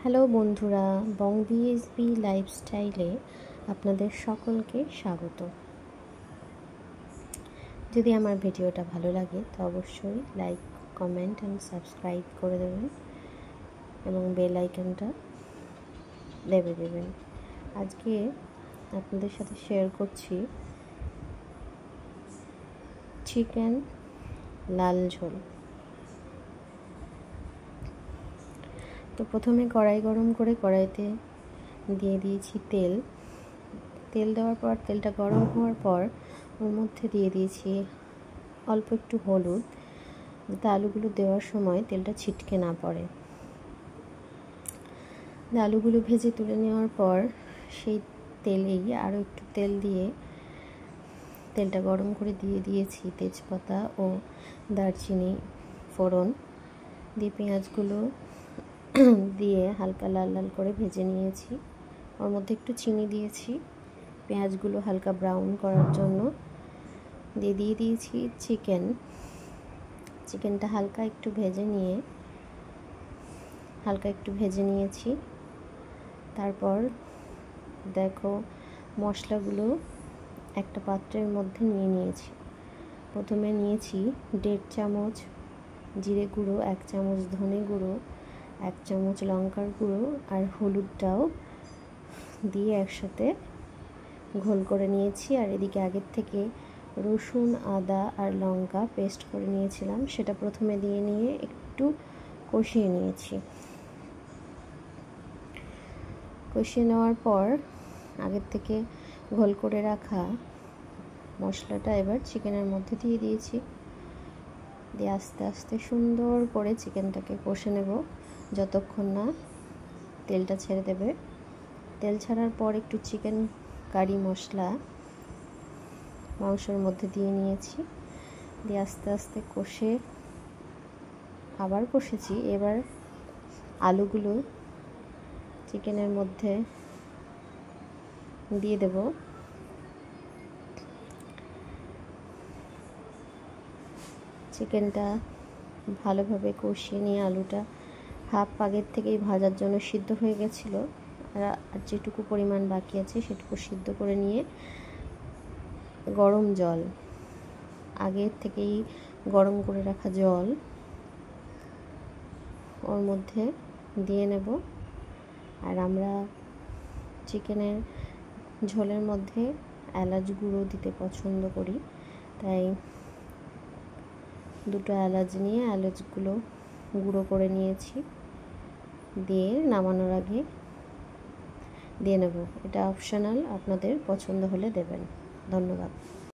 Hello বন্ধুরা, বং BSB লাইফস্টাইলে আপনাদের সকলকে স্বাগত। যদি আমার ভিডিওটা ভালো লাগে তো অবশ্যই লাইক, কমেন্ট অ্যান্ড সাবস্ক্রাইব করে দেবেন এবং বেল আইকনটা দেবেন। আজকে আপনাদের সাথে শেয়ার করছি চিকেন লাল ঝোল। তো প্রথমে কড়াই গরম করে কড়াইতে দিয়ে দিয়েছি তেল দেওয়ার পর তেলটা গরম হওয়ার পর ওর মধ্যে দিয়ে দিয়েছি অল্প একটু হলুদ, যাতে আলুগুলো দেওয়ার সময় তেলটা ছিটকে না পড়ে। আলুগুলো ভেজে তুলে নেওয়ার পর সেই তেলেই আরও একটু তেল দিয়ে তেলটা গরম করে দিয়ে দিয়েছি তেজপাতা ও দারচিনি ফোড়ন দিয়ে পেঁয়াজগুলো দিয়ে হালকা লাল লাল করে ভেজে নিয়েছি। ওর মধ্যে একটু চিনি দিয়েছি পেঁয়াজগুলো হালকা ব্রাউন করার জন্য। দিয়ে দিয়েছি চিকেনটা হালকা একটু ভেজে নিয়েছি। তারপর দেখো মশলাগুলো একটা পাত্রের মধ্যে নিয়েছি। প্রথমে নিয়েছি 1.5 চামচ জিরে গুঁড়ো, 1 চামচ ধনে গুঁড়ো, 1 চামচ লঙ্কার গুঁড়ো আর হলুদটাও দিয়ে একসাথে ঘোল করে নিয়েছি। আর এদিকে আগের থেকে রসুন, আদা আর লঙ্কা পেস্ট করে নিয়েছিলাম, সেটা প্রথমে দিয়ে নিয়ে একটু কষিয়ে নিয়েছি। কষিয়ে নেওয়ার পর আগের থেকে ঘোল করে রাখা মশলাটা এবার চিকেনের মধ্যে দিয়ে দিয়েছি। দিয়ে আস্তে আস্তে সুন্দর করে চিকেনটাকে কষে নেব যতক্ষণ না তেলটা ছেড়ে দেবে। তেল ছাড়ার পর একটু চিকেন কারি মশলা মাংসের মধ্যে দিয়ে নিয়েছি। দিয়ে আস্তে আস্তে কষেছি। এবার আলুগুলো চিকেনের মধ্যে দিয়ে দেব। চিকেনটা ভালোভাবে কষিয়ে নিয়ে আলুটা হাফ আগের থেকেই ভাজার জন্য সিদ্ধ হয়ে গেছিলো, আর যেটুকু পরিমাণ বাকি আছে সেটুকু সিদ্ধ করে নিয়ে গরম জল, আগের থেকেই গরম করে রাখা জল ওর মধ্যে দিয়ে নেব। আর আমরা চিকেনের ঝোলের মধ্যে এলাচ গুঁড়ো দিতে পছন্দ করি, তাই 2টো এলাচ নিয়ে এলাচগুলো গুঁড়ো করে নিয়েছি। দিয়ে নামানোর আগে দিয়ে নেব। এটা অপশনাল, আপনাদের পছন্দ হলে দেবেন। ধন্যবাদ।